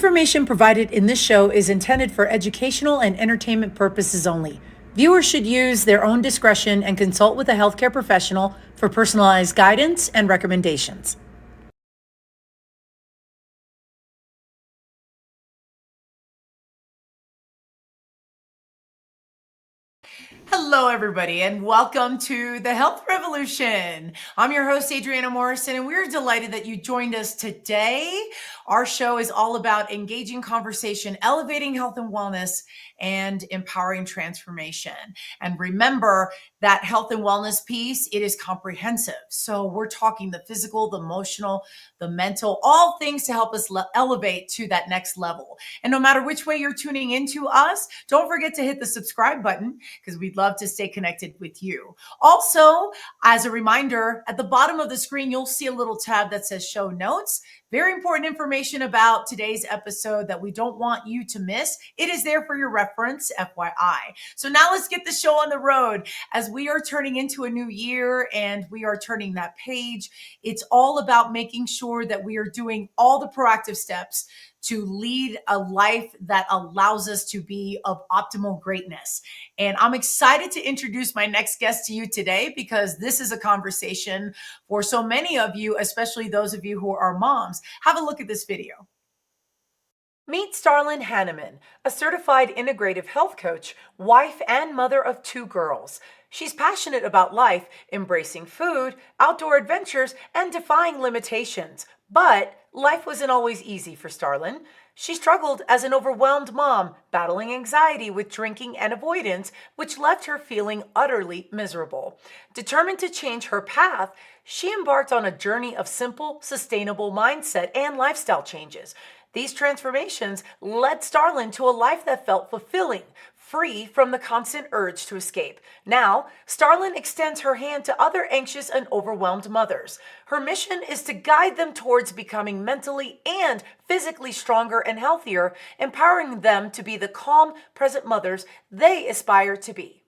information provided in this show is intended for educational and entertainment purposes only. Viewers should use their own discretion and consult with a healthcare professional for personalized guidance and recommendations. Hello, everybody, and welcome to the Health Revolution. I'm your host, Adriana Morrison, and we're delighted that you joined us today. Our show is all about engaging conversation, elevating health and wellness, and empowering transformation. And remember that health and wellness piece, it is comprehensive. So we're talking the physical, the emotional, the mental, all things to help us elevate to that next level. And no matter which way you're tuning into us, don't forget to hit the subscribe button because we'd love to stay connected with you. Also, as a reminder, at the bottom of the screen, you'll see a little tab that says show notes. Very important information about today's episode that we don't want you to miss. It is there for your reference, FYI. So now let's get the show on the road. As we are turning into a new year and we are turning that page, it's all about making sure that we are doing all the proactive steps to lead a life that allows us to be of optimal greatness. And I'm excited to introduce my next guest to you today because this is a conversation for so many of you, especially those of you who are moms. Have a look at this video. Meet Starlyn Haneman, a certified integrative health coach, wife and mother of 2 girls. She's passionate about life, embracing food, outdoor adventures, and defying limitations. But life wasn't always easy for Starlyn. She struggled as an overwhelmed mom, battling anxiety with drinking and avoidance, which left her feeling utterly miserable. Determined to change her path, she embarked on a journey of simple, sustainable mindset and lifestyle changes. These transformations led Starlyn to a life that felt fulfilling, free from the constant urge to escape. Now, Starlyn extends her hand to other anxious and overwhelmed mothers. Her mission is to guide them towards becoming mentally and physically stronger and healthier, empowering them to be the calm, present mothers they aspire to be.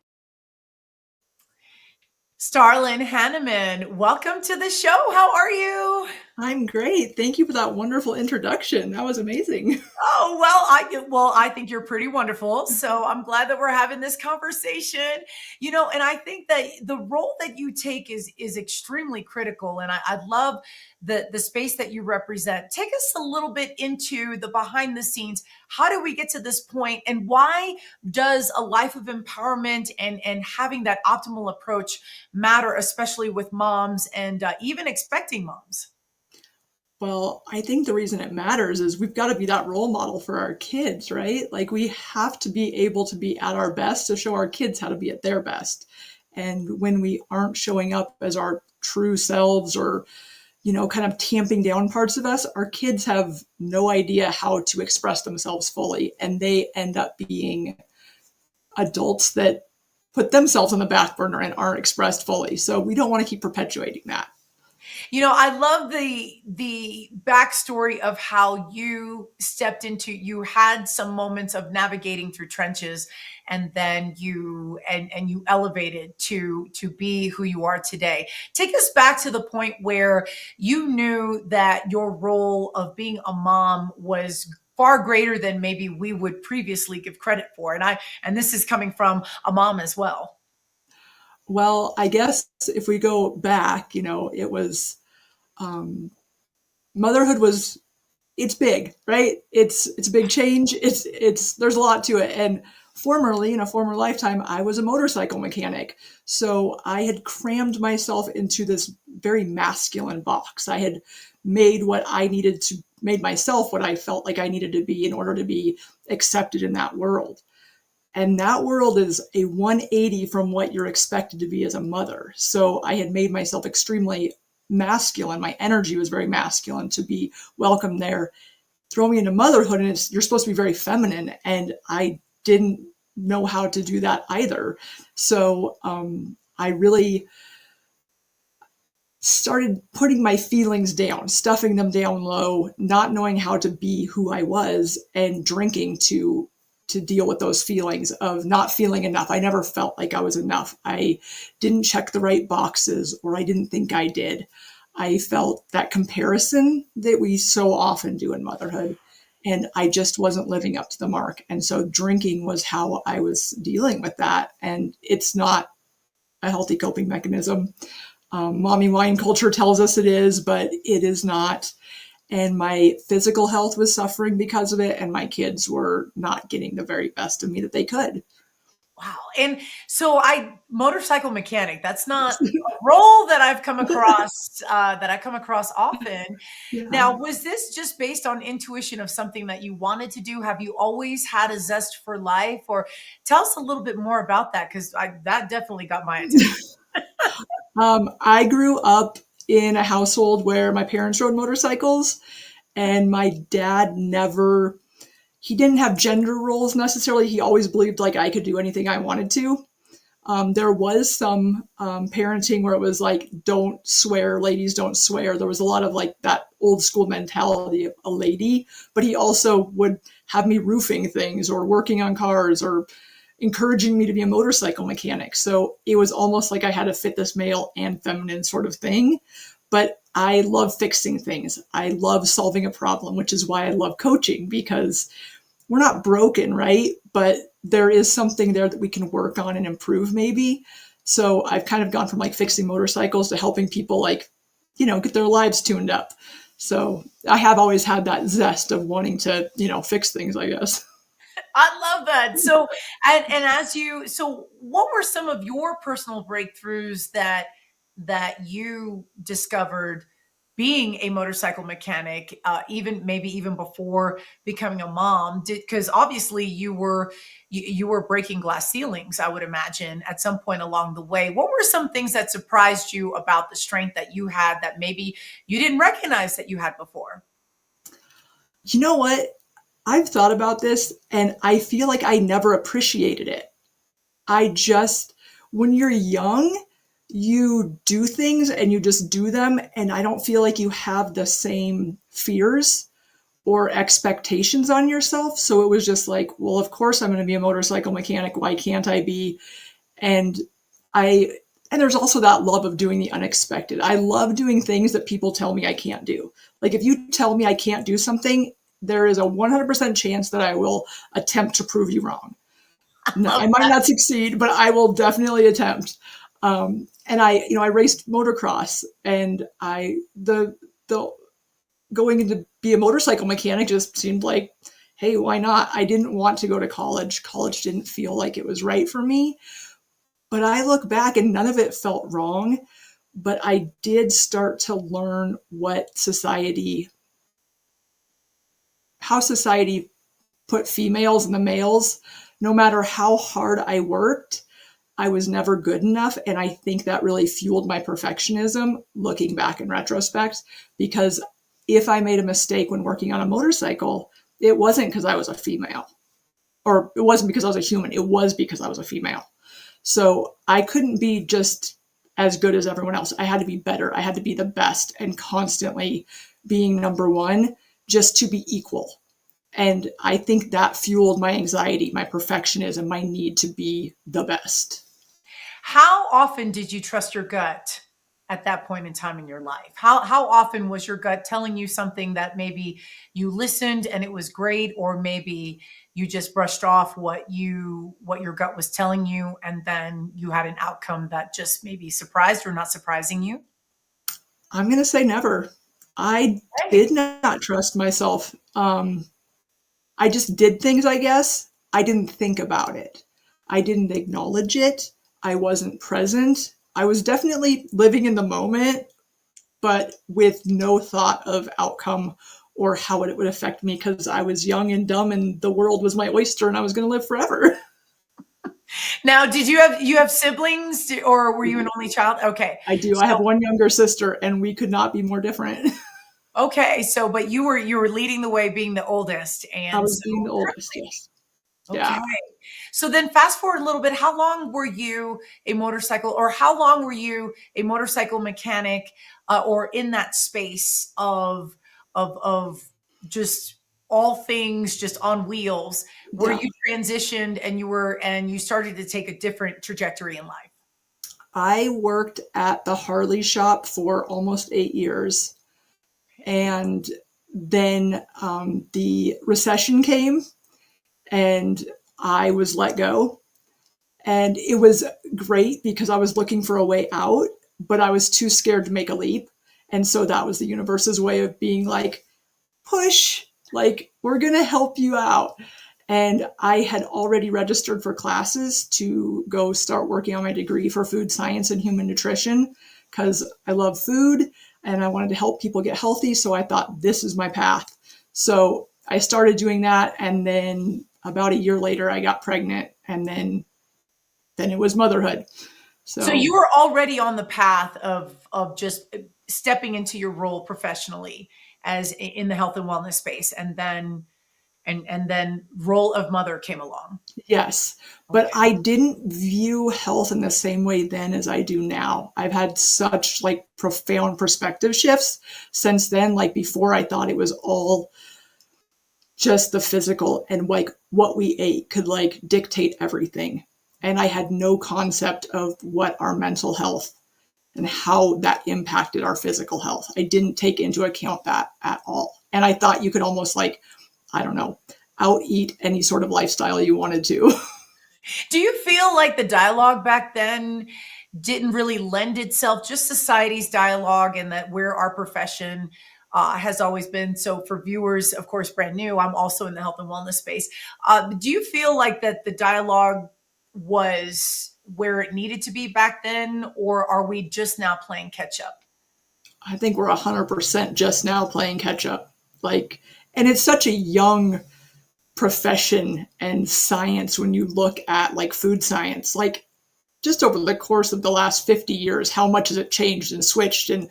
Starlyn Haneman, welcome to the show. How are you? I'm great. Thank you for that wonderful introduction. That was amazing. Oh, I think you're pretty wonderful. So I'm glad that we're having this conversation. And I think that the role that you take is extremely critical. And I love the space that you represent. Take us a little bit into the behind the scenes. How do we get to this point, and why does a life of empowerment and having that optimal approach matter, especially with moms and even expecting moms? Well, I think the reason it matters is we've got to be that role model for our kids, right? Like we have to be able to be at our best to show our kids how to be at their best. And when we aren't showing up as our true selves or, kind of tamping down parts of us, our kids have no idea how to express themselves fully. And they end up being adults that put themselves on the back burner and aren't expressed fully. So we don't want to keep perpetuating that. I love the backstory of how you stepped into, you had some moments of navigating through trenches, and then you elevated to be who you are today. Take us back to the point where you knew that your role of being a mom was far greater than maybe we would previously give credit for. And this is coming from a mom as well. Well, I guess if we go back, it was motherhood was it's big, right? It's a big change. It's there's a lot to it. And formerly, in a former lifetime, I was a motorcycle mechanic. So I had crammed myself into this very masculine box. I had made made myself what I felt like I needed to be in order to be accepted in that world. And that world is a 180 from what you're expected to be as a mother. So I had made myself extremely masculine. My energy was very masculine to be welcome there. Throw me into motherhood and you're supposed to be very feminine. And I didn't know how to do that either. So I really started putting my feelings down, stuffing them down low, not knowing how to be who I was, and drinking to deal with those feelings of not feeling enough. I never felt like I was enough. I didn't check the right boxes, or I didn't think I did. I felt that comparison that we so often do in motherhood. and I just wasn't living up to the mark. And so drinking was how I was dealing with that. And it's not a healthy coping mechanism. Mommy wine culture tells us it is, but it is not. And my physical health was suffering because of it, and my kids were not getting the very best of me that they could. Wow. And so motorcycle mechanic, that's not a role that I've come across, that I come across often. Yeah. Now, was this just based on intuition of something that you wanted to do? Have you always had a zest for life? Or tell us a little bit more about that, because that definitely got my attention. I grew up in a household where my parents rode motorcycles, and my dad never, he didn't have gender roles necessarily. He always believed like I could do anything I wanted to. There was some parenting where it was like, don't swear, ladies don't swear. There was a lot of like that old school mentality of a lady, but he also would have me roofing things or working on cars or encouraging me to be a motorcycle mechanic. So it was almost like I had to fit this male and feminine sort of thing. But I love fixing things. I love solving a problem, which is why I love coaching, because we're not broken, right? But there is something there that we can work on and improve maybe. So I've kind of gone from like fixing motorcycles to helping people like, get their lives tuned up. So I have always had that zest of wanting to, fix things, I guess. I love that. So, so what were some of your personal breakthroughs that you discovered being a motorcycle mechanic, even maybe even before becoming a mom? Because obviously you were breaking glass ceilings, I would imagine, at some point along the way. What were some things that surprised you about the strength that you had that maybe you didn't recognize that you had before? You know what? I've thought about this and I feel like I never appreciated it. I just, when you're young, you do things and you just do them. And I don't feel like you have the same fears or expectations on yourself. So it was just like, well, of course I'm going to be a motorcycle mechanic. Why can't I be? And I, and there's also that love of doing the unexpected. I love doing things that people tell me I can't do. Like if you tell me I can't do something, there is a 100% chance that I will attempt to prove you wrong. No, Love I might that. not succeed, but I will definitely attempt. And I raced motocross, and the going to be a motorcycle mechanic just seemed like, hey, why not? I didn't want to go to college. College didn't feel like it was right for me. But I look back and none of it felt wrong. But I did start to learn how society put females and the males. No matter how hard I worked, I was never good enough. And I think that really fueled my perfectionism looking back in retrospect, because if I made a mistake when working on a motorcycle, it wasn't because I was a female, or it wasn't because I was a human. It was because I was a female. So I couldn't be just as good as everyone else. I had to be better. I had to be the best and constantly being number one just to be equal. And I think that fueled my anxiety, my perfectionism, my need to be the best. How often did you trust your gut at that point in time in your life? How often was your gut telling you something that maybe you listened and it was great, or maybe you just brushed off what your gut was telling you, and then you had an outcome that just maybe surprised or not surprising you? I'm going to say never. I Hey. did not trust myself. I just did things, I guess. I didn't think about it. I didn't acknowledge it. I wasn't present. I was definitely living in the moment, but with no thought of outcome or how it would affect me, because I was young and dumb and the world was my oyster and I was going to live forever. Now, did you have siblings, or were you an only child? Okay. I do. I have So one younger sister and we could not be more different. okay, so but you were leading the way being the oldest, I and was so being the oldest, yes. okay. Yeah. So then fast forward a little bit. How long were you a motorcycle, or how long were you a motorcycle mechanic, or in that space of just all things just on wheels, where Yeah. you transitioned and you started to take a different trajectory in life? I worked at the Harley shop for almost 8 years. And Then the recession came and I was let go. And it was great because I was looking for a way out, but I was too scared to make a leap. And so that was the universe's way of being like, push, like, we're going to help you out. And I had already registered for classes to go start working on my degree for food science and human nutrition because I love food and I wanted to help people get healthy. So I thought this is my path. So I started doing that. And then about a year later, I got pregnant. And then it was motherhood. So So you were already on the path of just stepping into your role professionally as in the health and wellness space, and then role of mother came along. yes, but Okay. I didn't view health in the same way then as I do now. I've had such like profound perspective shifts since then. Like before, I thought it was all just the physical and like what we ate could like dictate everything. And I had no concept of what our mental health and how that impacted our physical health. I didn't take into account that at all. And I thought you could almost like, I don't know, out eat any sort of lifestyle you wanted to. Do you feel like the dialogue back then didn't really lend itself, just society's dialogue, and that where our profession has always been? So for viewers, of course, brand new, I'm also in the health and wellness space. Do you feel like that the dialogue was where it needed to be back then, or are we just now playing catch up? I think we're 100% just now playing catch up. Like, and it's such a young profession and science when you look at like food science. Like, just over the course of the last 50 years, how much has it changed and switched? And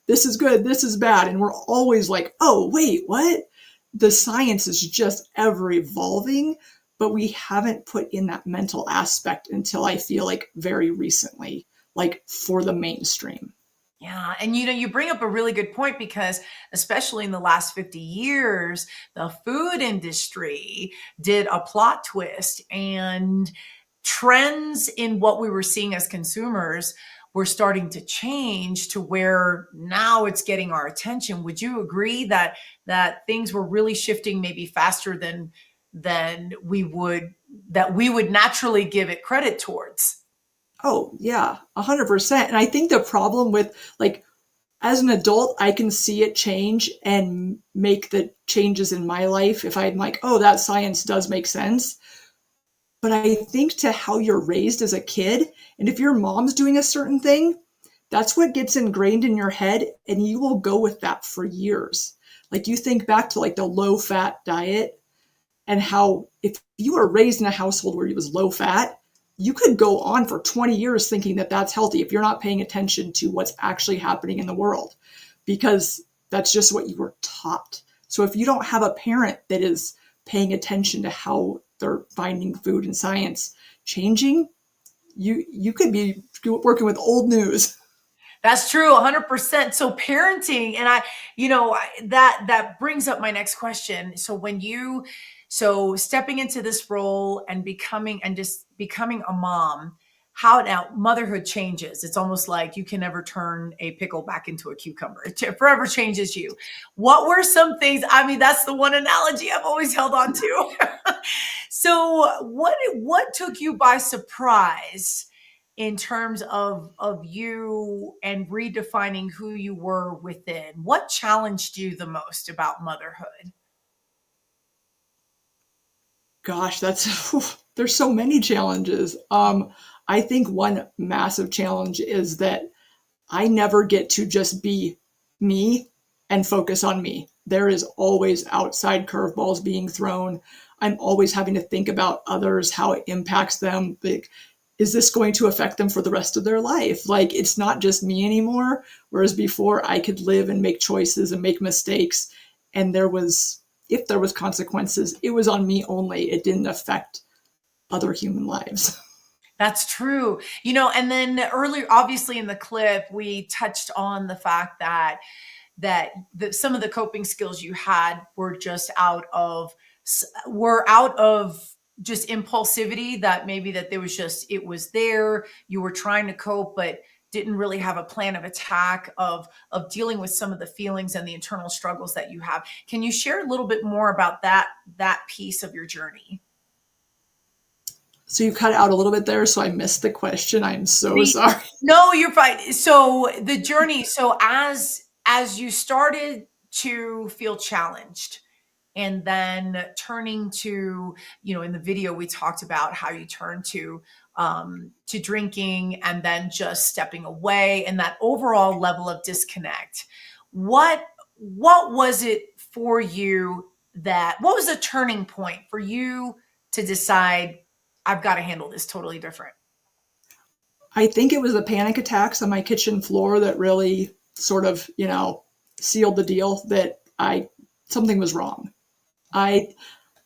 this is good, this is bad. And we're always like, oh, wait, what? The science is just ever evolving, but we haven't put in that mental aspect until I feel like very recently, like for the mainstream. Yeah. And you bring up a really good point, because especially in the last 50 years, the food industry did a plot twist, and trends in what we were seeing as consumers were starting to change to where now it's getting our attention. Would you agree that things were really shifting maybe faster than we would naturally give it credit towards? Oh, yeah, 100%. And I think the problem with like, as an adult, I can see it change and make the changes in my life if I'm like, oh, that science does make sense. But I think to how you're raised as a kid, and if your mom's doing a certain thing, that's what gets ingrained in your head, and you will go with that for years. Like you think back to like the low fat diet and how if you were raised in a household where it was low fat, you could go on for 20 years thinking that that's healthy if you're not paying attention to what's actually happening in the world, because that's just what you were taught. So if you don't have a parent that is paying attention to how they're finding food and science changing, you could be working with old news. That's true, 100%. So parenting, and that brings up my next question. So stepping into this role and just becoming a mom, how now motherhood changes. It's almost like you can never turn a pickle back into a cucumber. It forever changes you. What were some things? I mean, that's the one analogy I've always held on to. So what took you by surprise in terms of you and redefining who you were within? What challenged you the most about motherhood? Gosh, that's there's so many challenges. I think one massive challenge is that I never get to just be me and focus on me. There is always outside curveballs being thrown. I'm always having to think about others, how it impacts them. Like, is this going to affect them for the rest of their life? Like, it's not just me anymore. Whereas before, I could live and make choices and make mistakes. And if there was consequences, it was on me only. It didn't affect other human lives. That's true. And then earlier, obviously in the clip, we touched on the fact that some of the coping skills you had were just out of just impulsivity, that maybe that there was just, it was there, you were trying to cope, but didn't really have a plan of attack of dealing with some of the feelings and the internal struggles that you have. Can you share a little bit more about that piece of your journey? So you cut out a little bit there, so I missed the question. I'm so The sorry. No, you're fine. So the journey, so as you started to feel challenged, and then turning to, in the video we talked about how you turned to drinking and then just stepping away and that overall level of disconnect. What was it for you, what was the turning point for you to decide, I've got to handle this totally different? I think it was the panic attacks on my kitchen floor that really sort of, sealed the deal that something was wrong. I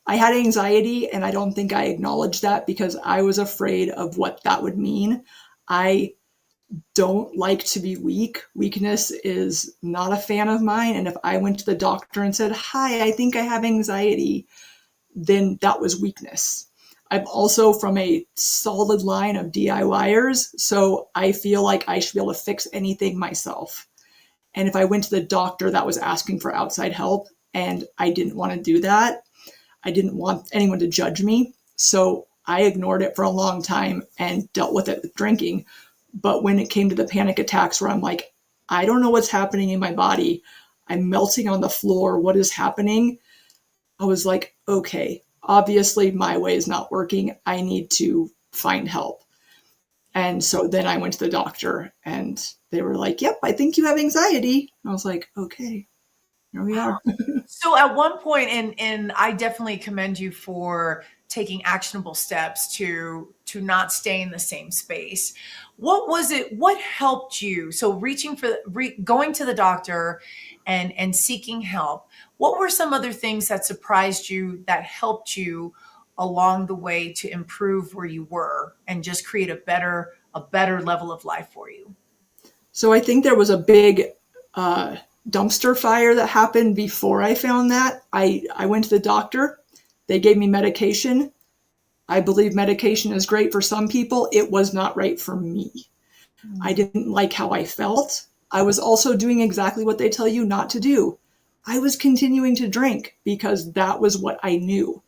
I had anxiety and I don't think I acknowledged that because I was afraid of what that would mean. I don't like to be weak. Weakness is not a fan of mine. And if I went to the doctor and said, "Hi, I think I have anxiety," then that was weakness. I'm also from a solid line of DIYers, so I feel like I should be able to fix anything myself. And if I went to the doctor, that was asking for outside help, and I didn't want to do that. I didn't want anyone to judge me, so I ignored it for a long time and dealt with it with drinking. But when it came to the panic attacks where I'm like, I don't know what's happening in my body, I'm melting on the floor, what is happening? I was like, okay, obviously my way is not working. I need to find help. And so then I went to the doctor and they were like, yep, I think you have anxiety. And I was like, okay, here we are. So at one point, and I definitely commend you for taking actionable steps to not stay in the same space. What was it? What helped you? So reaching for going to the doctor and seeking help. What were some other things that surprised you that helped you along the way to improve where you were and just create a better level of life for you? So I think there was a big dumpster fire that happened before I found that. I went to the doctor. They gave me medication. I believe medication is great for some people. It was not right for me. I didn't like how I felt. I was also doing exactly what they tell you not to do. I was continuing to drink because that was what I knew.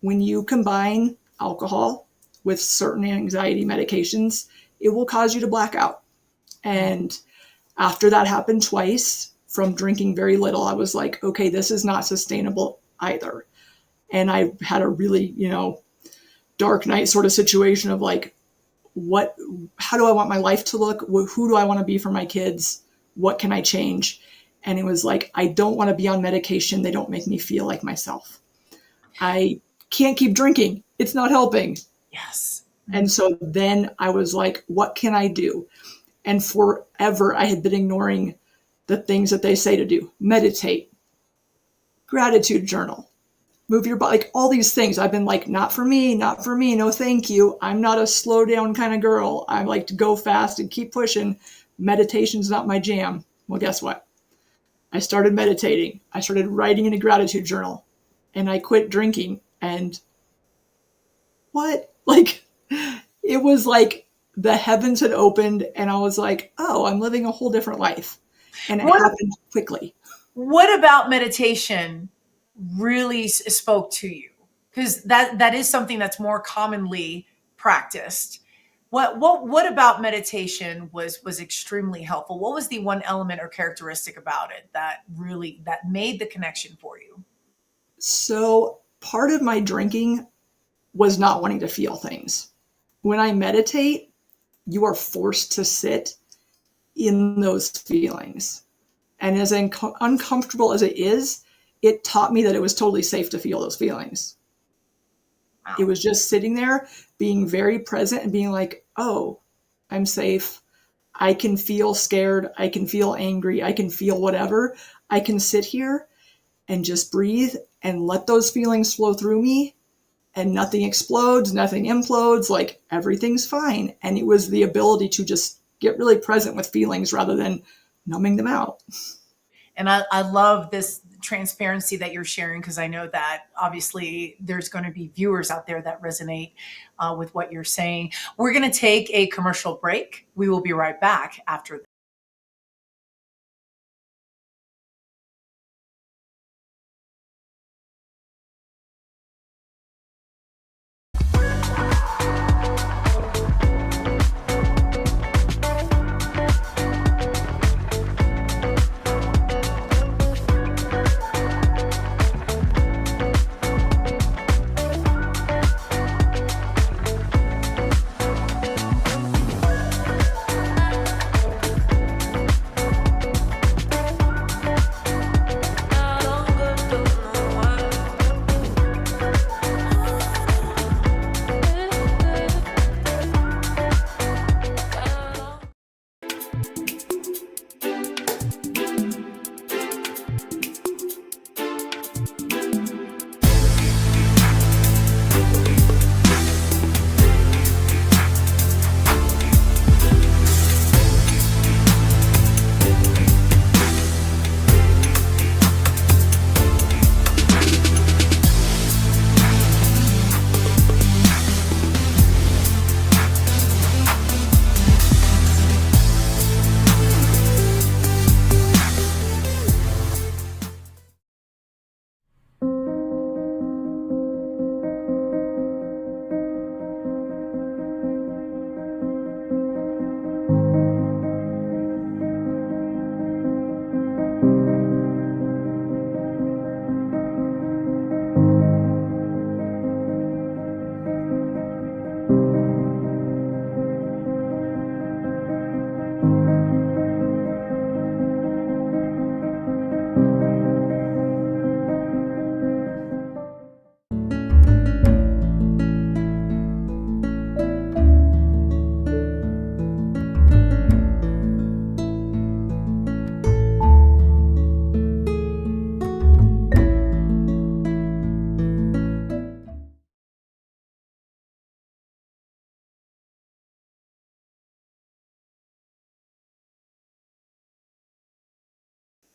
When you combine alcohol with certain anxiety medications, it will cause you to black out. And after that happened twice, from drinking very little, I was like, okay, this is not sustainable either. And I had a really, dark night sort of situation of like, how do I want my life to look? Who do I want to be for my kids? What can I change? And it was like, I don't want to be on medication. They don't make me feel like myself. I can't keep drinking. It's not helping. Yes. And so then I was like, what can I do? And forever I had been ignoring the things that they say to do. Meditate, gratitude journal, move your body, like all these things. I've been like, not for me, not for me, no thank you. I'm not a slow down kind of girl. I like to go fast and keep pushing. Meditation's not my jam. Well, guess what? I started meditating. I started writing in a gratitude journal and I quit drinking. And what? Like, it was like the heavens had opened and I was like, oh, I'm living a whole different life. And it What happened quickly. What about meditation really spoke to you? Because that is something that's more commonly practiced. What about meditation was extremely helpful? What was the one element or characteristic about it that made the connection for you? So part of my drinking was not wanting to feel things. When I meditate, you are forced to sit in those feelings. And as uncomfortable as it is, it taught me that it was totally safe to feel those feelings. It Wow. was just sitting there, being very present and being like, oh, I'm safe. I can feel scared. I can feel angry. I can feel whatever. I can sit here and just breathe and let those feelings flow through me and nothing explodes, nothing implodes, like everything's fine. And it was the ability to just get really present with feelings rather than numbing them out. And I love this transparency that you're sharing, because I know that obviously there's going to be viewers out there that resonate with what you're saying. We're going to take a commercial break. We will be right back after this.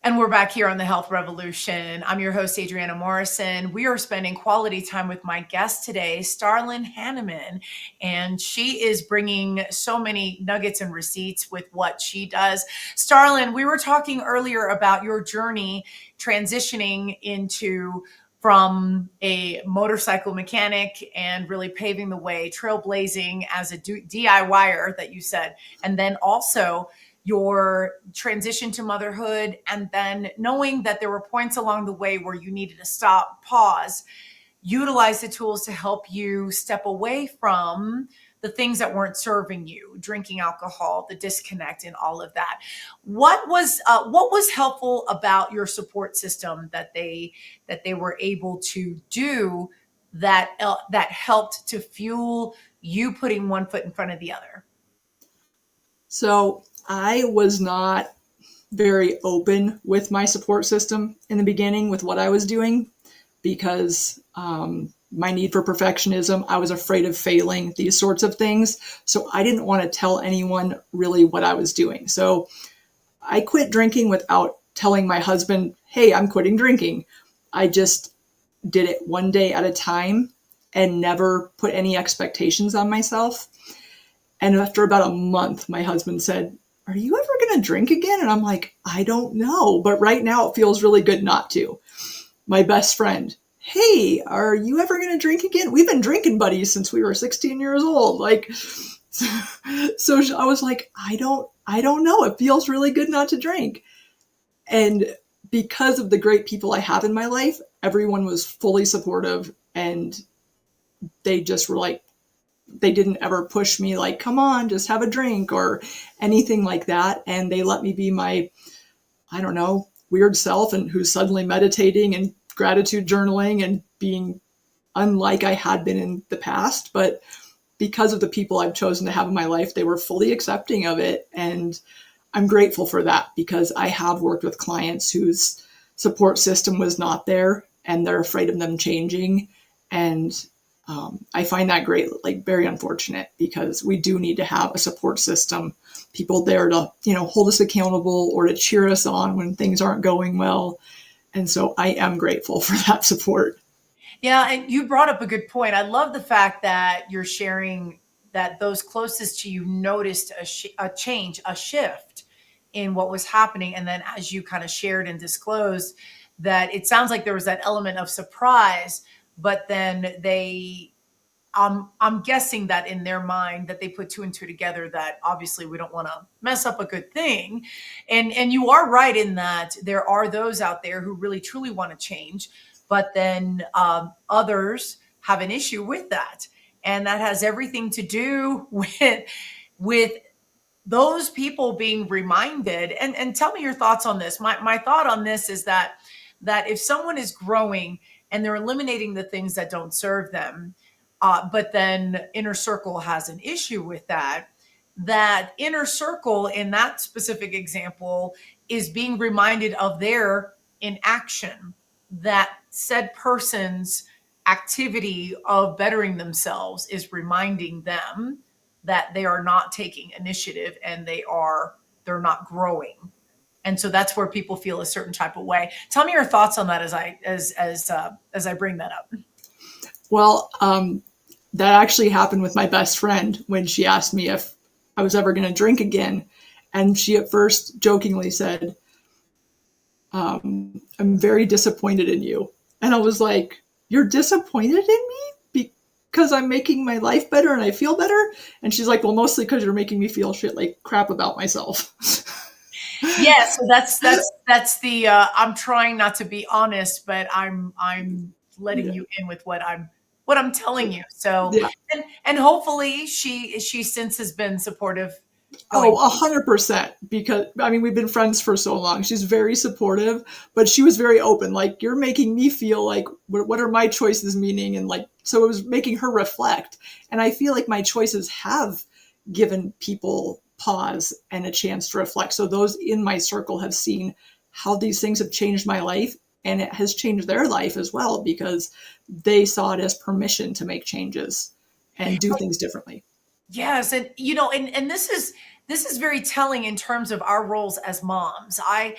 And we're back here on the Health Revolution. I'm your host, Adriana Morrison. We are spending quality time with my guest today, Starlyn Haneman, and she is bringing so many nuggets and receipts with what she does. Starlyn, we were talking earlier about your journey transitioning into from a motorcycle mechanic and really paving the way, trailblazing as a DIYer that you said, and then also your transition to motherhood, and then knowing that there were points along the way where you needed to stop, pause, utilize the tools to help you step away from the things that weren't serving you, drinking alcohol, the disconnect, and all of that. What was helpful about your support system that they were able to do that that helped to fuel you putting one foot in front of the other? So I was not very open with my support system in the beginning with what I was doing because my need for perfectionism, I was afraid of failing, these sorts of things. So I didn't want to tell anyone really what I was doing. So I quit drinking without telling my husband, hey, I'm quitting drinking. I just did it one day at a time and never put any expectations on myself. And after about a month, my husband said, are you ever going to drink again? And I'm like, I don't know, but right now it feels really good not to. My best friend, hey, are you ever going to drink again? We've been drinking buddies since we were 16 years old. So I was like, I don't know. It feels really good not to drink. And because of the great people I have in my life, everyone was fully supportive, and they just were like, they didn't ever push me like, come on, just have a drink or anything like that. And they let me be my, I don't know, weird self, and who's suddenly meditating and gratitude journaling and being unlike I had been in the past. But because of the people I've chosen to have in my life, they were fully accepting of it. And I'm grateful for that, because I have worked with clients whose support system was not there and they're afraid of them changing. And I find that great, like very unfortunate, because we do need to have a support system, people there to, hold us accountable or to cheer us on when things aren't going well. And so I am grateful for that support. Yeah, and you brought up a good point. I love the fact that you're sharing that those closest to you noticed a change, a shift in what was happening. And then as you kind of shared and disclosed, that it sounds like there was that element of surprise, but then I'm guessing that in their mind that they put two and two together, that obviously we don't want to mess up a good thing. And you are right in that there are those out there who really truly want to change, but then others have an issue with that. And that has everything to do with those people being reminded. And tell me your thoughts on this. My thought on this is that if someone is growing and they're eliminating the things that don't serve them, but then inner circle has an issue with that, that inner circle in that specific example is being reminded of their inaction, that said person's activity of bettering themselves is reminding them that they are not taking initiative and they're not growing. And so that's where people feel a certain type of way. Tell me your thoughts on that as I bring that up. Well, that actually happened with my best friend when she asked me if I was ever going to drink again. And she at first jokingly said, I'm very disappointed in you. And I was like, you're disappointed in me because I'm making my life better and I feel better? And she's like, well, mostly because you're making me feel shit like crap about myself. Yeah, so that's the I'm trying not to be honest, but I'm letting Yeah. you in with what I'm telling you. So Yeah. and hopefully she since has been supportive going. Oh, 100%. Because I mean, we've been friends for so long. She's very supportive, but she was very open. Like, you're making me feel like, what are my choices meaning? And like, so it was making her reflect. And I feel like my choices have given people pause and a chance to reflect. So those in my circle have seen how these things have changed my life, and it has changed their life as well because they saw it as permission to make changes and do things differently. Yes, and and this is very telling in terms of our roles as moms. I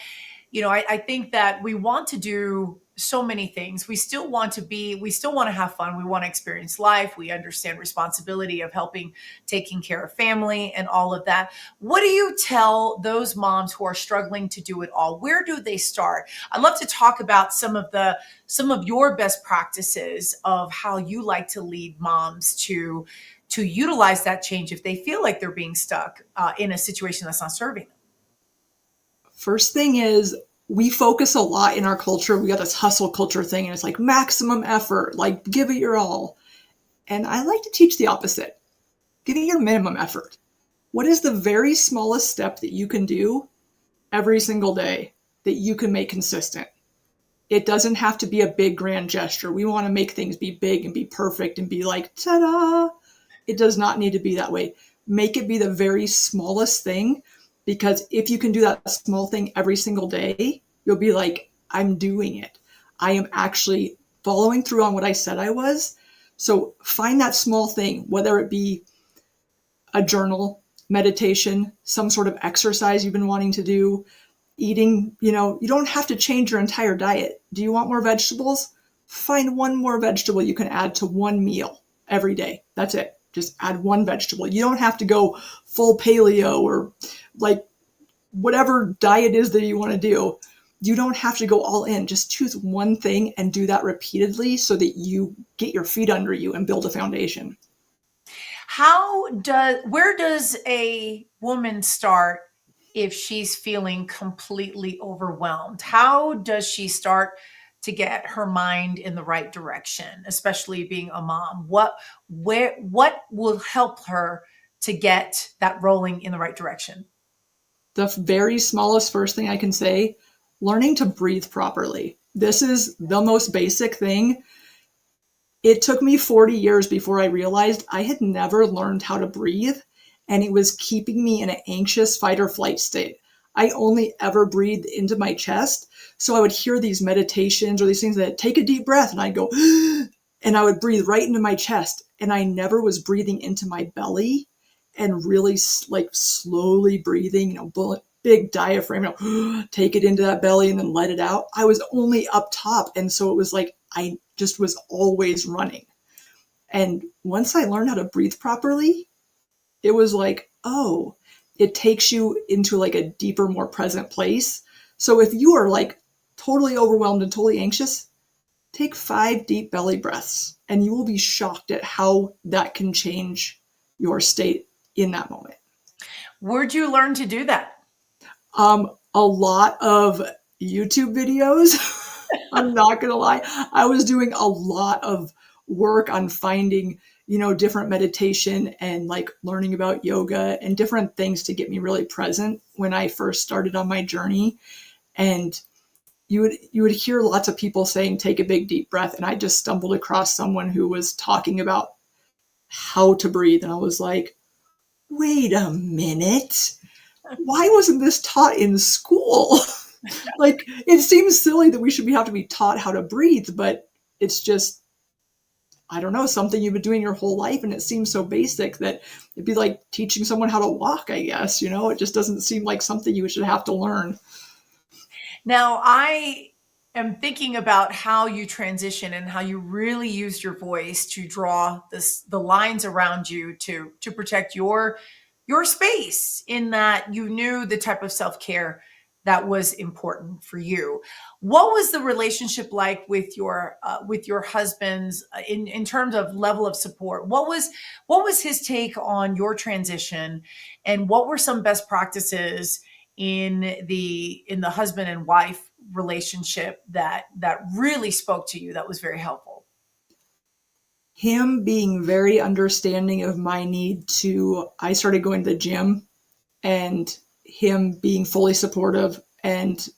think that we want to do so many things. We still want to have fun. We want to experience life. We understand responsibility of helping, taking care of family and all of that. What do you tell those moms who are struggling to do it all? Where do they start? I'd love to talk about some of your best practices of how you like to lead moms to utilize that change if they feel like they're being stuck in a situation that's not serving them. First thing is, we focus a lot in our culture. We got this hustle culture thing, and it's like maximum effort, like give it your all. And I like to teach the opposite. Give it your minimum effort. What is the very smallest step that you can do every single day that you can make consistent? It doesn't have to be a big grand gesture. We want to make things be big and be perfect and be like, ta-da. It does not need to be that way. Make it be the very smallest thing, because if you can do that small thing every single day, you'll be like, I'm doing it. I am actually following through on what I said I was. So find that small thing, whether it be a journal, meditation, some sort of exercise you've been wanting to do, eating, you don't have to change your entire diet. Do you want more vegetables? Find one more vegetable you can add to one meal every day. That's it. Just add one vegetable. You don't have to go full paleo or like whatever diet is that you want to do. You don't have to go all in. Just choose one thing and do that repeatedly so that you get your feet under you and build a foundation. Where does a woman start if she's feeling completely overwhelmed? How does she start to get her mind in the right direction, especially being a mom? What will help her to get that rolling in the right direction? The very smallest first thing I can say, learning to breathe properly. This is the most basic thing. It took me 40 years before I realized I had never learned how to breathe, and it was keeping me in an anxious fight or flight state. I only ever breathed into my chest. So I would hear these meditations or these things that take a deep breath, and I'd go, and I would breathe right into my chest. And I never was breathing into my belly and really like slowly breathing, big diaphragm, take it into that belly and then let it out. I was only up top. And so it was like, I just was always running. And once I learned how to breathe properly, it was like, oh, it takes you into like a deeper, more present place. So if you are like totally overwhelmed and totally anxious, take 5 deep belly breaths and you will be shocked at how that can change your state in that moment. Where'd you learn to do that? A lot of YouTube videos. I'm not going to lie. I was doing a lot of work on finding, different meditation and like learning about yoga and different things to get me really present when I first started on my journey. And you would hear lots of people saying, take a big deep breath. And I just stumbled across someone who was talking about how to breathe. And I was like, wait a minute. Why wasn't this taught in school? Like, it seems silly that we should have to be taught how to breathe, but it's just, I don't know, something you've been doing your whole life. And it seems so basic that it'd be like teaching someone how to walk, I guess. It just doesn't seem like something you should have to learn. Now, I am thinking about how you transition and how you really used your voice to draw the lines around you to protect your space, in that you knew the type of self-care that was important for you. What was the relationship like with your husband's in terms of level of support? What was his take on your transition, and what were some best practices in the husband and wife relationship that really spoke to you, that was very helpful? Him being very understanding of my need to, I started going to the gym, and him being fully supportive and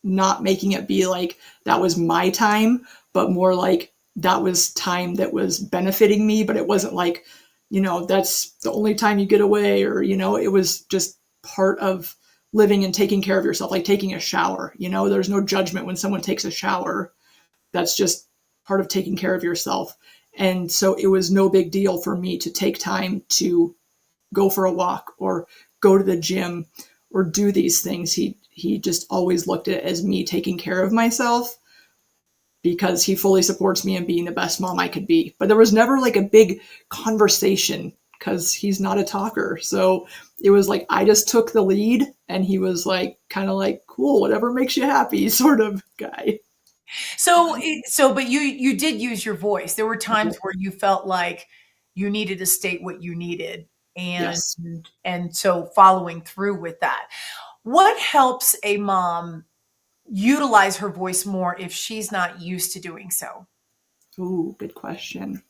not making it be like that was my time, but more like that was time that was benefiting me. But it wasn't like, that's the only time you get away, or, it was just part of living and taking care of yourself, like taking a shower. There's no judgment when someone takes a shower. That's just part of taking care of yourself. And so it was no big deal for me to take time to go for a walk or go to the gym or do these things. He just always looked at it as me taking care of myself, because he fully supports me in being the best mom I could be. But there was never like a big conversation, because he's not a talker. So it was like I just took the lead, and he was like kind of like, cool, whatever makes you happy sort of guy. But you did use your voice. There were times where you felt like you needed to state what you needed, and Yes. and so following through with that. What helps a mom utilize her voice more if she's not used to doing so? Ooh, good question.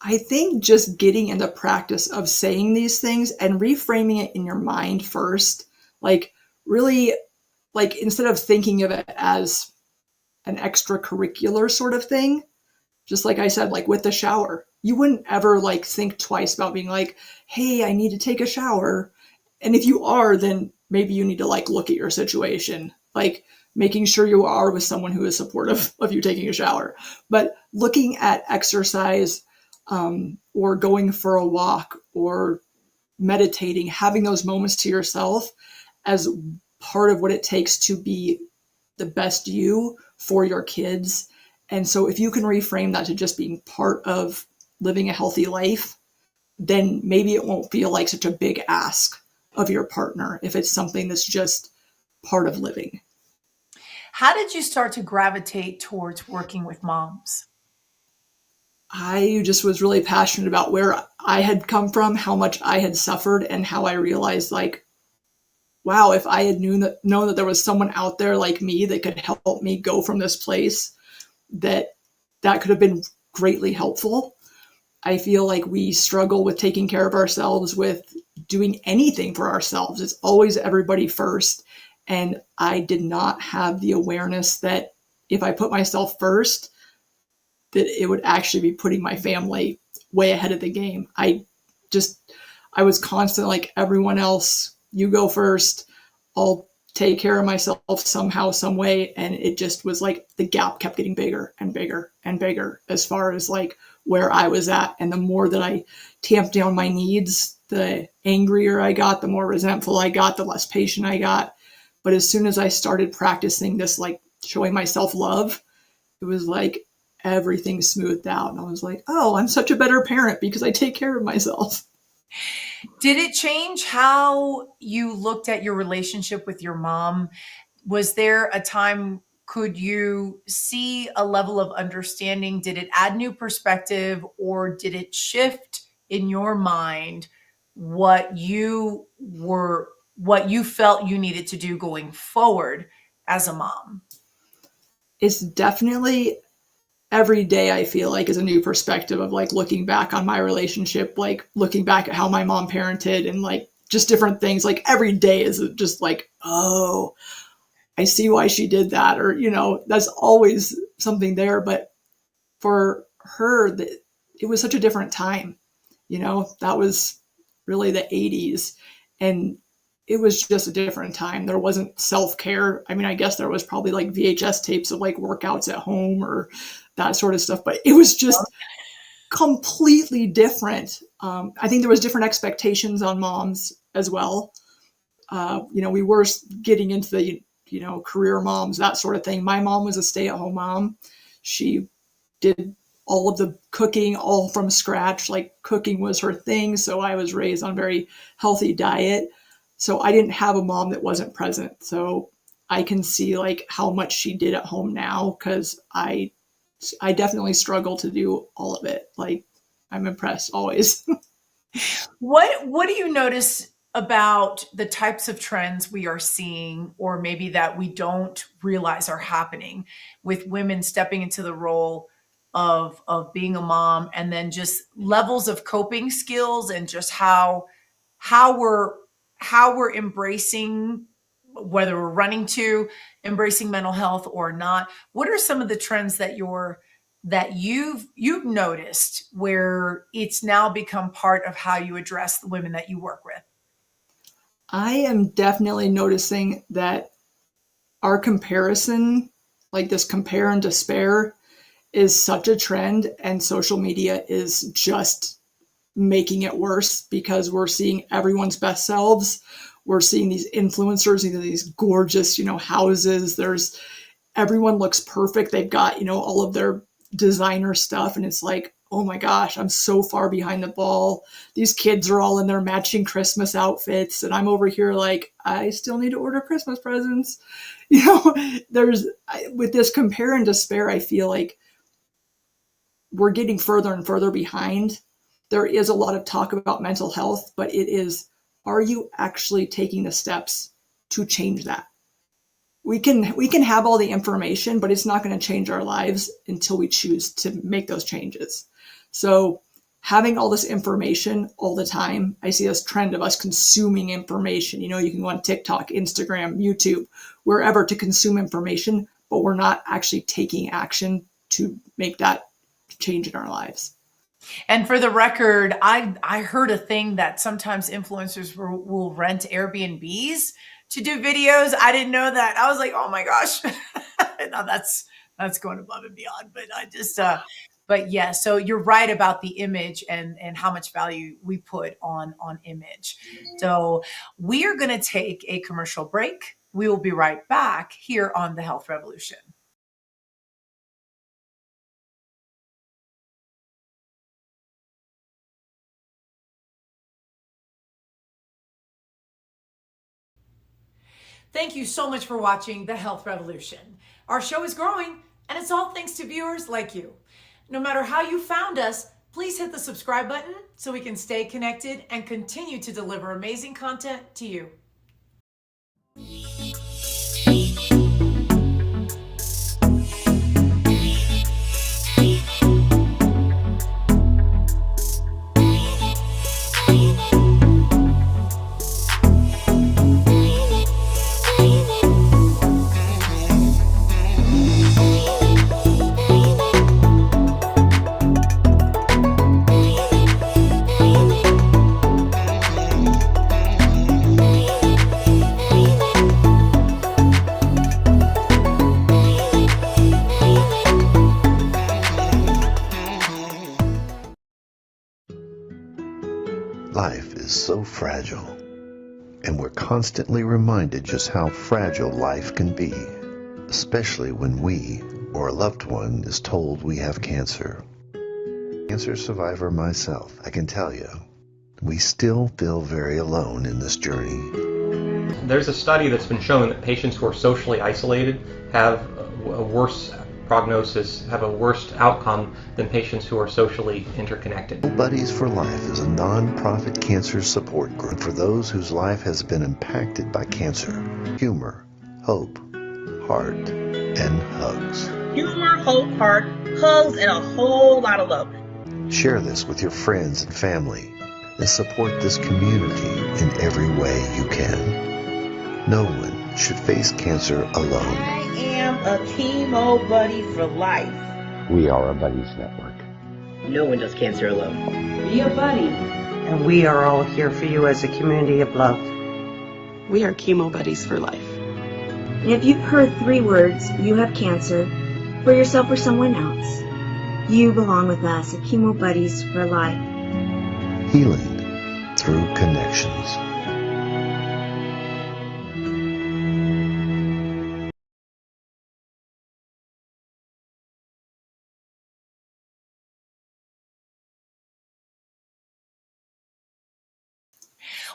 I think just getting in the practice of saying these things and reframing it in your mind first, like really, like instead of thinking of it as an extracurricular sort of thing, just like I said, like with the shower, you wouldn't ever like think twice about being like, hey, I need to take a shower. And if you are, then maybe you need to like look at your situation, like making sure you are with someone who is supportive of you taking a shower. But looking at exercise, or going for a walk or meditating, having those moments to yourself as part of what it takes to be the best you for your kids. And so if you can reframe that to just being part of living a healthy life, then maybe it won't feel like such a big ask of your partner if it's something that's just part of living. How did you start to gravitate towards working with moms? I just was really passionate about where I had come from, how much I had suffered, and how I realized like, wow, if I had known that there was someone out there like me that could help me go from this place, that could have been greatly helpful. I feel like we struggle with taking care of ourselves, with doing anything for ourselves. It's always everybody first. And I did not have the awareness that if I put myself first, that it would actually be putting my family way ahead of the game. I was constant like everyone else, you go first, I'll take care of myself somehow, some way. And it just was like the gap kept getting bigger and bigger and bigger as far as like where I was at. And the more that I tamped down my needs, the angrier I got, the more resentful I got, the less patient I got. But as soon as I started practicing this, like showing myself love, it was like everything smoothed out. And I was like, oh, I'm such a better parent because I take care of myself. Did it change how you looked at your relationship with your mom? Was there a time, could you see a level of understanding? Did it add new perspective, or did it shift in your mind what you were, what you felt you needed to do going forward as a mom? It's definitely every day I feel like is a new perspective of like looking back on my relationship, like looking back at how my mom parented and like just different things. Like every day is just like, oh, I see why she did that. Or, that's always something there. But for her, it was such a different time. That was really the 80s. And it was just a different time. There wasn't self-care. I mean, I guess there was probably like VHS tapes of like workouts at home or that sort of stuff, but it was just completely different. I think there was different expectations on moms as well. We were getting into the, career moms, that sort of thing. My mom was a stay-at-home mom. She did all of the cooking all from scratch. Like cooking was her thing. So I was raised on a very healthy diet. So I didn't have a mom that wasn't present. So I can see like how much she did at home now, because I definitely struggle to do all of it. Like I'm impressed always. What do you notice about the types of trends we are seeing, or maybe that we don't realize are happening with women stepping into the role of being a mom, and then just levels of coping skills, and just how we're how we're embracing, whether we're running to embracing mental health or not? What are some of the trends that you've noticed where it's now become part of how you address the women that you work with? I am definitely noticing that our comparison, like this compare and despair, is such a trend, and social media is just making it worse because we're seeing everyone's best selves. We're seeing these influencers, these gorgeous, houses. Everyone looks perfect. They've got, all of their designer stuff. And it's like, oh my gosh, I'm so far behind the ball. These kids are all in their matching Christmas outfits. And I'm over here like, I still need to order Christmas presents. With this compare and despair, I feel like we're getting further and further behind. There is a lot of talk about mental health, but are you actually taking the steps to change that? We can have all the information, but it's not going to change our lives until we choose to make those changes. So having all this information all the time, I see this trend of us consuming information. You can go on TikTok, Instagram, YouTube, wherever to consume information, but we're not actually taking action to make that change in our lives. And for the record, I heard a thing that sometimes influencers will rent Airbnbs to do videos. I didn't know that. I was like, oh my gosh, no, that's going above and beyond. But I just, but yeah. So you're right about the image and how much value we put on image. So we are going to take a commercial break. We will be right back here on the Health Revolution. Thank you so much for watching The Health Revolution. Our show is growing, and it's all thanks to viewers like you. No matter how you found us, please hit the subscribe button so we can stay connected and continue to deliver amazing content to you. Life is so fragile, and we're constantly reminded just how fragile life can be, especially when we or a loved one is told we have cancer. Cancer survivor myself, I can tell you, we still feel very alone in this journey. There's a study that's been showing that patients who are socially isolated have a worse prognosis, have a worse outcome than patients who are socially interconnected. Buddies for Life is a non-profit cancer support group for those whose life has been impacted by cancer. Humor, hope, heart, and hugs. Humor, hope, heart, hugs, and a whole lot of love. Share this with your friends and family and support this community in every way you can. No one should face cancer alone. I am a chemo buddy for life. We are a buddies network. No one does cancer alone. Be a buddy. And we are all here for you as a community of love. We are chemo buddies for life. And if you've heard 3 words, you have cancer, for yourself or someone else, you belong with us at Chemo Buddies for Life. Healing through connections.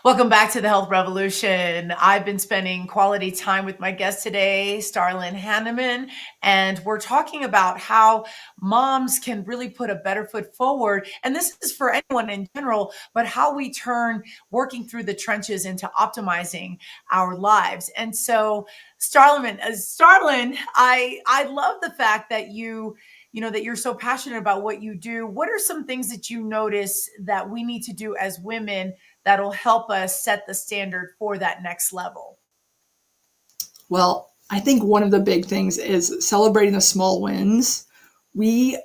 Welcome back to the Health Revolution. I've been spending quality time with my guest today, Starlyn Haneman, and we're talking about how moms can really put a better foot forward. And this is for anyone in general, but how we turn working through the trenches into optimizing our lives. And so, Starlyn, I love the fact that that you're so passionate about what you do. What are some things that you notice that we need to do as women that'll help us set the standard for that next level? Well, I think one of the big things is celebrating the small wins. We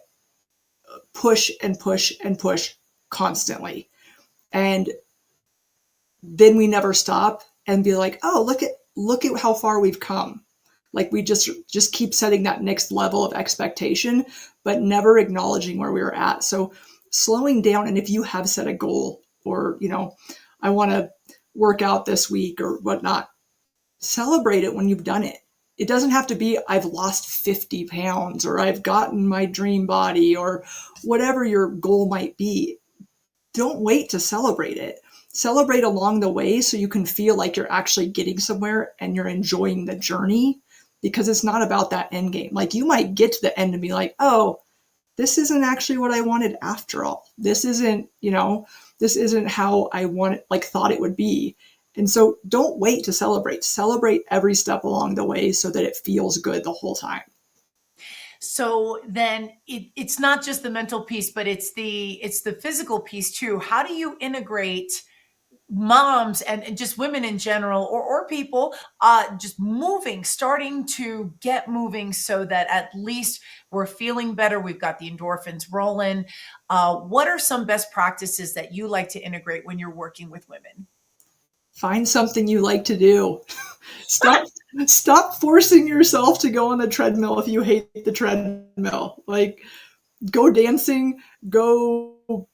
push and push and push constantly. And then we never stop and be like, oh, look at how far we've come. Like we just keep setting that next level of expectation, but never acknowledging where we were at. So slowing down, and if you have set a goal, or, I want to work out this week or whatnot, celebrate it when you've done it. It doesn't have to be, I've lost 50 pounds or I've gotten my dream body or whatever your goal might be. Don't wait to celebrate it. Celebrate along the way so you can feel like you're actually getting somewhere and you're enjoying the journey, because it's not about that end game. Like you might get to the end and be like, oh, this isn't actually what I wanted after all. This isn't how I thought it would be. And so don't wait to celebrate. Celebrate every step along the way so that it feels good the whole time. So then it's not just the mental piece, but it's the physical piece too. How do you integrate moms and just women in general, or people just starting to get moving so that at least we're feeling better, we've got the endorphins rolling? What are some best practices that you like to integrate when you're working with women? Find something you like to do. Stop forcing yourself to go on the treadmill if you hate the treadmill. Like, go dancing, go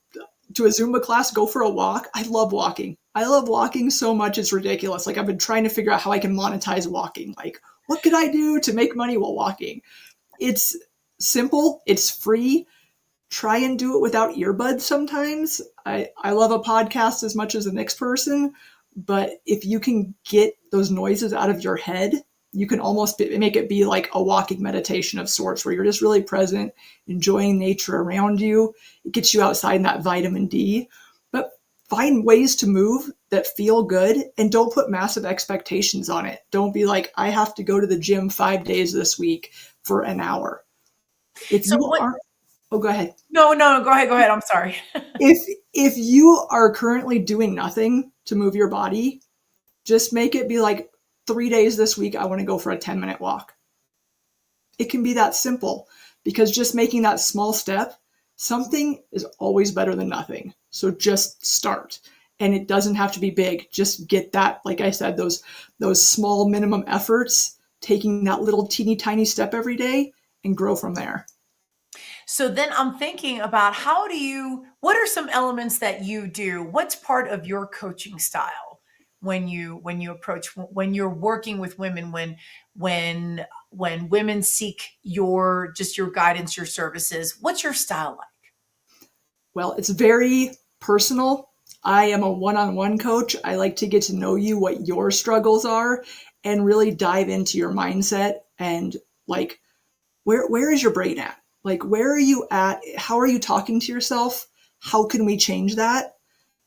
to a Zumba class, go for a walk. I love walking. I love walking so much, it's ridiculous. Like, I've been trying to figure out how I can monetize walking. Like, what could I do to make money while walking? It's simple. It's free. Try and do it without earbuds sometimes. I love a podcast as much as the next person, but if you can get those noises out of your head, you can almost make it be like a walking meditation of sorts, where you're just really present, enjoying nature around you. It gets you outside in that vitamin D. But find ways to move that feel good, and don't put massive expectations on it. Don't be like, I have to go to the gym 5 days this week for an hour. Oh, go ahead. No, go ahead. I'm sorry. If you are currently doing nothing to move your body, just make it be like, 3 days this week, I want to go for a 10-minute walk. It can be that simple, because just making that small step, something is always better than nothing. So just start. And it doesn't have to be big. Just get that, like I said, those small minimum efforts, taking that little teeny tiny step every day, and grow from there. So then I'm thinking about what are some elements that you do? What's part of your coaching style when you when you're working with women, when women seek your guidance, your services? What's your style like? Well, it's very personal. I am a one-on-one coach. I like to get to know you, what your struggles are, and really dive into your mindset and like where is your brain at? Like where are you at? How are you talking to yourself? How can we change that?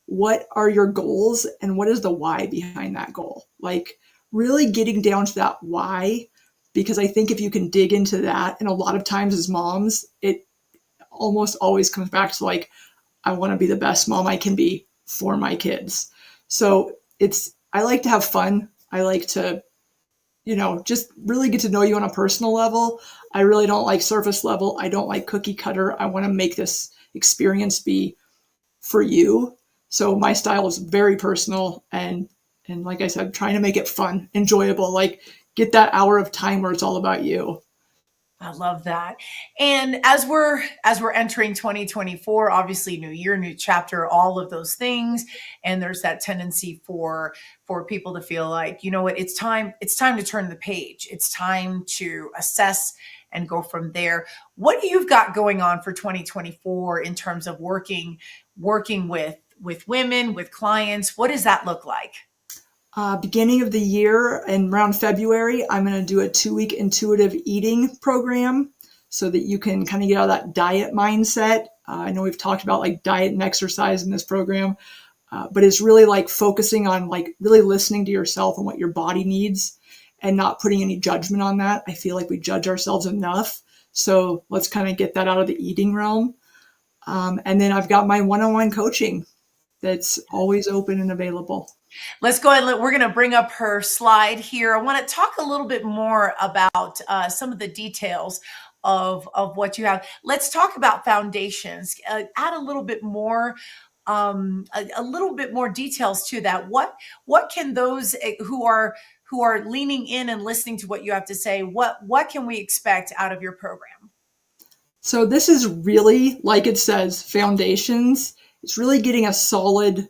What are your goals and what is the why behind that goal? Like really getting down to that why, because I think if you can dig into that, and a lot of times as moms, it almost always comes back to like, I want to be the best mom I can be for my kids. So I like to have fun. I like to, just really get to know you on a personal level. I really don't like surface level. I don't like cookie cutter. I want to make this experience be for you. So my style is very personal and like I said, trying to make it fun, enjoyable, like get that hour of time where it's all about you. I love that. And as we're entering 2024, obviously new year, new chapter, all of those things. And there's that tendency for people to feel like, you know what, it's time to turn the page. It's time to assess and go from there. What you've got going on for 2024 in terms of working with women, with clients, what does that look like? Beginning of the year and around February, I'm going to do a 2-week intuitive eating program so that you can kind of get out of that diet mindset. I know we've talked about like diet and exercise in this program, but it's really like focusing on like really listening to yourself and what your body needs and not putting any judgment on that. I feel like we judge ourselves enough. So let's kind of get that out of the eating realm. And then I've got my one-on-one coaching that's always open and available. Let's go ahead. We're going to bring up her slide here. I want to talk a little bit more about some of the details of what you have. Let's talk about foundations. Add a little bit more, a little bit more details to that. What can those who are leaning in and listening to what you have to say, what can we expect out of your program? So this is really, like it says, foundations. It's really getting a solid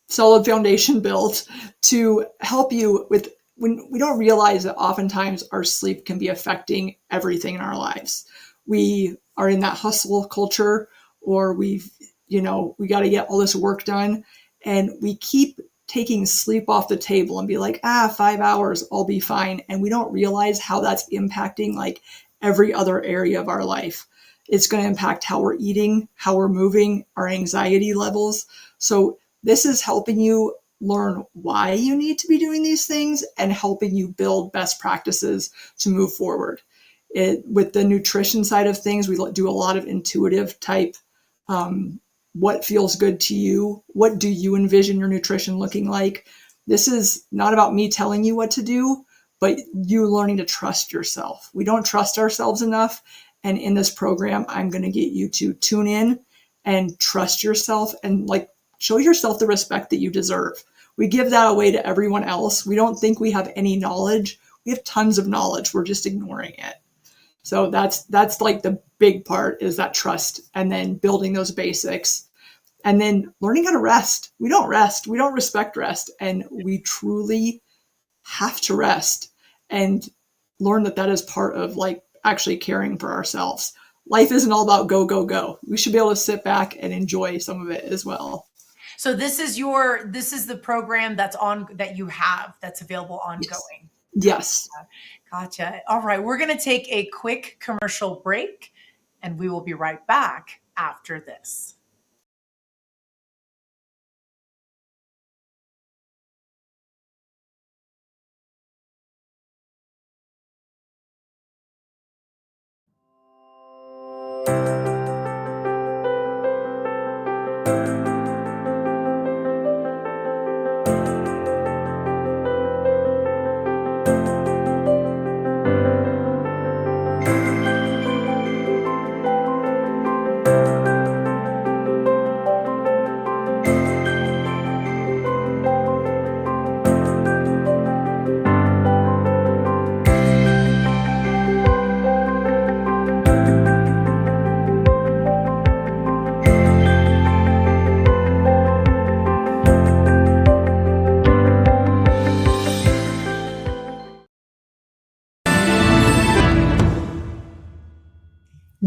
foundation built to help you with when we don't realize that oftentimes our sleep can be affecting everything in our lives. We are in that hustle culture, or we got to get all this work done, and we keep taking sleep off the table and be like, 5 hours, I'll be fine. And we don't realize how that's impacting like every other area of our life. It's going to impact how we're eating, how we're moving, our anxiety levels. So this is helping you learn why you need to be doing these things and helping you build best practices to move forward. With the nutrition side of things, we do a lot of intuitive type, what feels good to you? What do you envision your nutrition looking like? This is not about me telling you what to do, but you learning to trust yourself. We don't trust ourselves enough. And in this program, I'm going to get you to tune in and trust yourself and like show yourself the respect that you deserve. We give that away to everyone else. We don't think we have any knowledge. We have tons of knowledge. We're just ignoring it. So that's like the big part, is that trust, and then building those basics, and then learning how to rest. We don't rest. We don't respect rest. And we truly have to rest and learn that is part of like actually caring for ourselves. Life isn't all about go, go, go. We should be able to sit back and enjoy some of it as well. So this is the program that's available ongoing. Yes. Gotcha. All right. We're going to take a quick commercial break and we will be right back after this.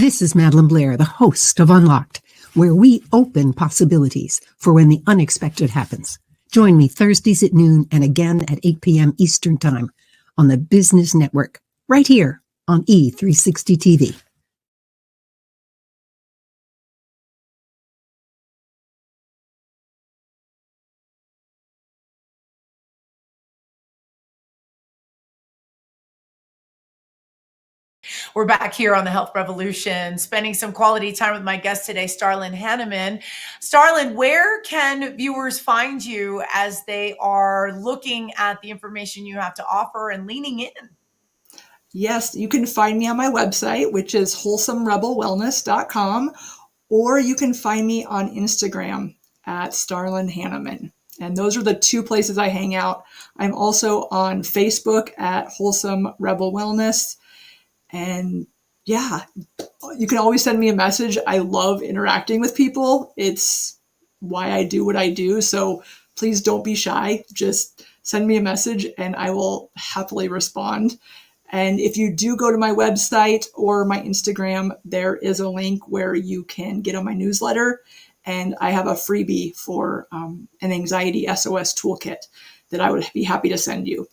This is Madeline Blair, the host of Unlocked, where we open possibilities for when the unexpected happens. Join me Thursdays at noon and again at 8 p.m. Eastern Time on the Business Network, right here on E360 TV. We're back here on the Health Revolution, spending some quality time with my guest today, Starlyn Haneman. Starlyn, where can viewers find you as they are looking at the information you have to offer and leaning in? Yes, you can find me on my website, which is wholesomerebelwellness.com, or you can find me on Instagram at Starlyn Haneman. And those are the two places I hang out. I'm also on Facebook at Wholesome Rebel Wellness. And yeah, you can always send me a message. I love interacting with people. It's why I do what I do. So please don't be shy. Just send me a message and I will happily respond. And if you do go to my website or my Instagram, there is a link where you can get on my newsletter. And I have a freebie for an anxiety SOS toolkit that I would be happy to send you.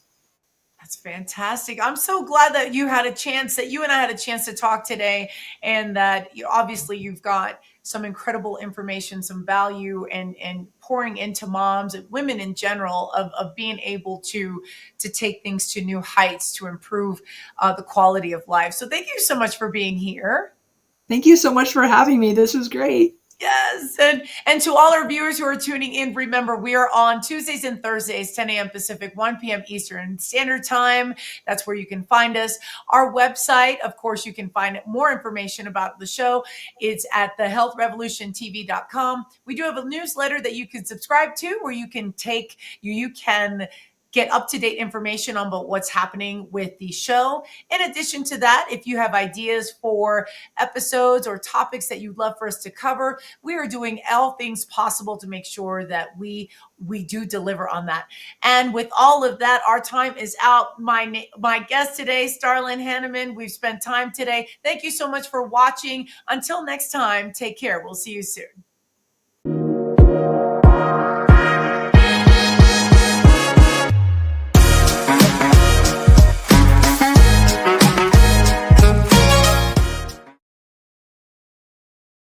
That's fantastic. I'm so glad that you and I had a chance to talk today, and that obviously you've got some incredible information, some value, and pouring into moms and women in general of being able to take things to new heights to improve the quality of life. So thank you so much for being here. Thank you so much for having me. This was great. Yes. And to all our viewers who are tuning in, remember, we are on Tuesdays and Thursdays, 10 a.m. Pacific, 1 p.m. Eastern Standard Time. That's where you can find us. Our website, of course, you can find more information about the show. It's at thehealthrevolutiontv.com. We do have a newsletter that you can subscribe to, where you can get up-to-date information on what's happening with the show. In addition to that, if you have ideas for episodes or topics that you'd love for us to cover, we are doing all things possible to make sure that we do deliver on that. And with all of that, our time is out. My guest today, Starlyn Haneman, we've spent time today. Thank you so much for watching. Until next time, take care. We'll see you soon.